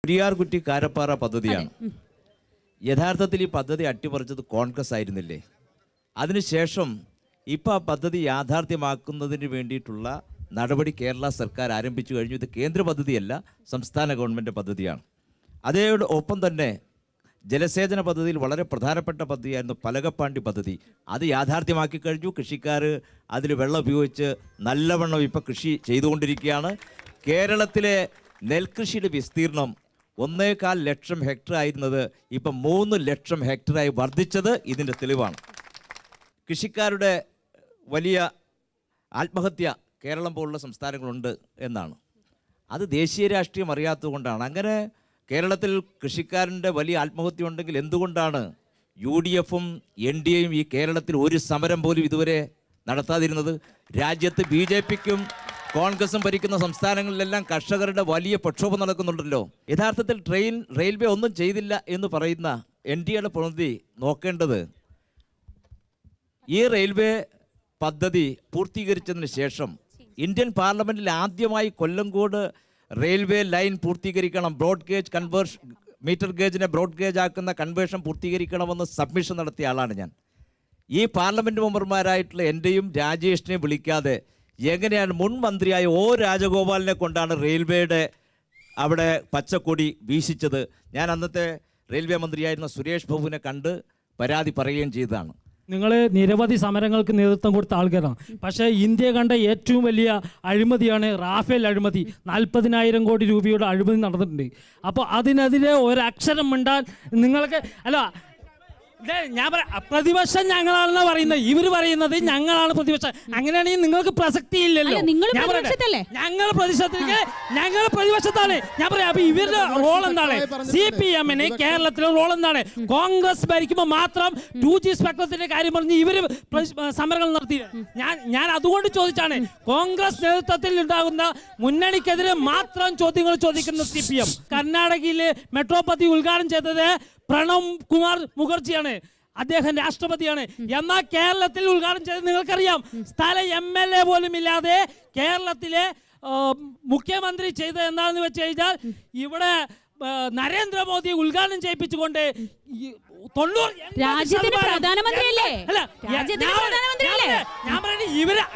പെരിയാർകുറ്റി കാരപ്പാറ പദ്ധതിയാണ്. യഥാർത്ഥത്തിൽ ഈ പദ്ധതി അട്ടിമറിച്ചത് കോൺഗ്രസ് ആയിരുന്നില്ലേ? അതിനുശേഷം ഇപ്പോൾ ആ പദ്ധതി യാഥാർത്ഥ്യമാക്കുന്നതിന് വേണ്ടിയിട്ടുള്ള നടപടി കേരള സർക്കാർ ആരംഭിച്ചു കഴിഞ്ഞു. ഇത് കേന്ദ്ര പദ്ധതിയല്ല, സംസ്ഥാന ഗവൺമെൻറ് പദ്ധതിയാണ്. അതോടൊപ്പം തന്നെ ജലസേചന പദ്ധതിയിൽ വളരെ പ്രധാനപ്പെട്ട പദ്ധതിയായിരുന്നു പലകപ്പാണ്ടി പദ്ധതി. അത് യാഥാർത്ഥ്യമാക്കി കഴിഞ്ഞു. കൃഷിക്കാർ അതിൽ വെള്ളം ഉപയോഗിച്ച് നല്ലവണ്ണം ഇപ്പോൾ കൃഷി ചെയ്തുകൊണ്ടിരിക്കുകയാണ്. കേരളത്തിലെ നെൽകൃഷിയുടെ വിസ്തീർണം 1.25 ലക്ഷം ഹെക്ടർ ആയിരുന്നത് ഇപ്പം 3 ലക്ഷം ഹെക്ടറായി വർദ്ധിച്ചത് ഇതിൻ്റെ തെളിവാണ്. കൃഷിക്കാരുടെ വലിയ ആത്മഹത്യ കേരളം പോലുള്ള സംസ്ഥാനങ്ങളുണ്ട് എന്നാണ്. അത് ദേശീയ രാഷ്ട്രീയം അറിയാത്തതുകൊണ്ടാണ്. അങ്ങനെ കേരളത്തിൽ കൃഷിക്കാരൻ്റെ വലിയ ആത്മഹത്യ ഉണ്ടെങ്കിൽ എന്തുകൊണ്ടാണ് UDFും NDAയും ഈ കേരളത്തിൽ ഒരു സമരം പോലും ഇതുവരെ നടത്താതിരുന്നത്? രാജ്യത്ത് BJPക്കും കോൺഗ്രസും ഭരിക്കുന്ന സംസ്ഥാനങ്ങളിലെല്ലാം കർഷകരുടെ വലിയ പ്രക്ഷോഭം നടക്കുന്നുണ്ടല്ലോ. യഥാർത്ഥത്തിൽ റെയിൽവേ ഒന്നും ചെയ്തില്ല എന്ന് പറയുന്ന NDAയുടെ പ്രതിനിധി നോക്കേണ്ടത് ഈ റെയിൽവേ പദ്ധതി പൂർത്തീകരിച്ചതിന് ശേഷം ഇന്ത്യൻ പാർലമെൻറ്റിൽ ആദ്യമായി കൊല്ലങ്കോട് റെയിൽവേ ലൈൻ പൂർത്തീകരിക്കണം, ബ്രോഡ് ഗേജ് കൺവേർഷൻ, മീറ്റർ ഗേജിനെ ബ്രോഡ് ഗേജ് ആക്കുന്ന കൺവേർഷൻ പൂർത്തീകരിക്കണമെന്ന് സബ്മിഷൻ നടത്തിയ ആളാണ് ഞാൻ. ഈ പാർലമെൻറ്റ് മെമ്പർമാരായിട്ടുള്ള എൻ്റെയും രാജേഷിനെയും വിളിക്കാതെ എങ്ങനെയാണ് മുൻ മന്ത്രിയായ രാജഗോപാലിനെ കൊണ്ടാണ് റെയിൽവേയുടെ അവിടെ പച്ചക്കൊടി വീശിച്ചത്? ഞാൻ അന്നത്തെ റെയിൽവേ മന്ത്രിയായിരുന്ന സുരേഷ് ബാബുവിനെ കണ്ട് പരാതി പറയുകയും ചെയ്തതാണ്. നിങ്ങൾ നിരവധി സമരങ്ങൾക്ക് നേതൃത്വം കൊടുത്ത ആൾക്കാരാണ്. പക്ഷേ ഇന്ത്യ കണ്ട ഏറ്റവും വലിയ അഴിമതിയാണ് റാഫേൽ അഴിമതി. 40,000 കോടി രൂപയുടെ അഴിമതി നടന്നിട്ടുണ്ട്. അപ്പോൾ അതിനെതിരെ ഒരക്ഷരം മിണ്ടാൻ നിങ്ങൾക്ക് അല്ല, ഞാൻ പ്രതിപക്ഷം ഞങ്ങളാണെന്ന് പറയുന്നത്, ഇവർ പറയുന്നത് ഞങ്ങളാണ് പ്രതിപക്ഷം. അങ്ങനെയാണെങ്കിൽ നിങ്ങൾക്ക് പ്രസക്തി ഇല്ലല്ലോ. ഞങ്ങൾ പ്രതിപക്ഷത്താണ്. ഞാൻ പറയാം. അപ്പൊ ഇവരുടെ റോൾ എന്താണ്? CPMന് കേരളത്തിലെ റോൾ എന്താണ്? കോൺഗ്രസ് ഭരിക്കുമ്പോൾ മാത്രം 2G സ്പെക്ട്രത്തിന്റെ കാര്യം പറഞ്ഞ് ഇവര് സമരങ്ങൾ നടത്തി. ഞാൻ അതുകൊണ്ട് ചോദിച്ചാണ്, കോൺഗ്രസ് നേതൃത്വത്തിൽ ഉണ്ടാകുന്ന മുന്നണിക്കെതിരെ മാത്രം ചോദ്യങ്ങൾ ചോദിക്കുന്ന CPM. കർണാടകയിലെ മെട്രോ പദ്ധതി ഉദ്ഘാടനം ചെയ്തത് പ്രണബ് കുമാർ മുഖർജിയാണ്. അദ്ദേഹം രാഷ്ട്രപതിയാണ്. എന്നാൽ കേരളത്തിൽ ഉദ്ഘാടനം ചെയ്തത് നിങ്ങൾക്കറിയാം. സ്ഥലം MLA പോലും ഇല്ലാതെ കേരളത്തിലെ മുഖ്യമന്ത്രി ചെയ്തത് എന്താണെന്ന് വെച്ച് കഴിഞ്ഞാൽ ഇവിടെ നരേന്ദ്രമോദി ഉദ്ഘാടനം ചെയ്യിപ്പിച്ചുകൊണ്ട്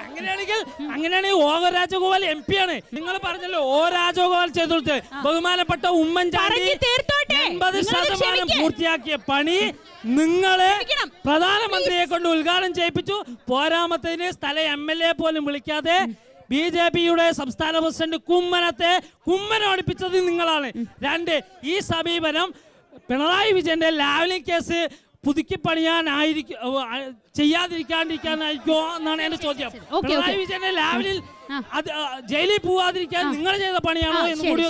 അങ്ങനെയാണെങ്കിൽ രാജഗോപാൽ MP ആണ്. നിങ്ങൾ പറഞ്ഞല്ലോ രാജഗോപാൽ ചെയ്തു. ബഹുമാനപ്പെട്ട ഉമ്മൻചാണ്ടി 80% പൂർത്തിയാക്കിയ പണി നിങ്ങളെ പ്രധാനമന്ത്രിയെ കൊണ്ട് ഉദ്ഘാടനം ചെയ്യിപ്പിച്ചു. പോരാമത്തതിന് സ്ഥലം MLA പോലും വിളിക്കാതെ BJPയുടെ സംസ്ഥാന പ്രസിഡന്റ് കുമ്മനോടിപ്പിച്ചത് നിങ്ങളാണ്. 2, ഈ സമീപനം പിണറായി വിജയന്റെ ലാവ്ലിൻ കേസ് പുതുക്കി ചെയ്യാതിരിക്കാണ്ടിരിക്കാനായിരിക്കോ എന്നാണ് എന്റെ ചോദ്യം. പിണറായി വിജയന്റെ ലാവ്ലിൻ ജയിലിൽ പോവാതിരിക്കാൻ നിങ്ങൾ ചെയ്ത പണിയാണോ എന്ന് കൂടി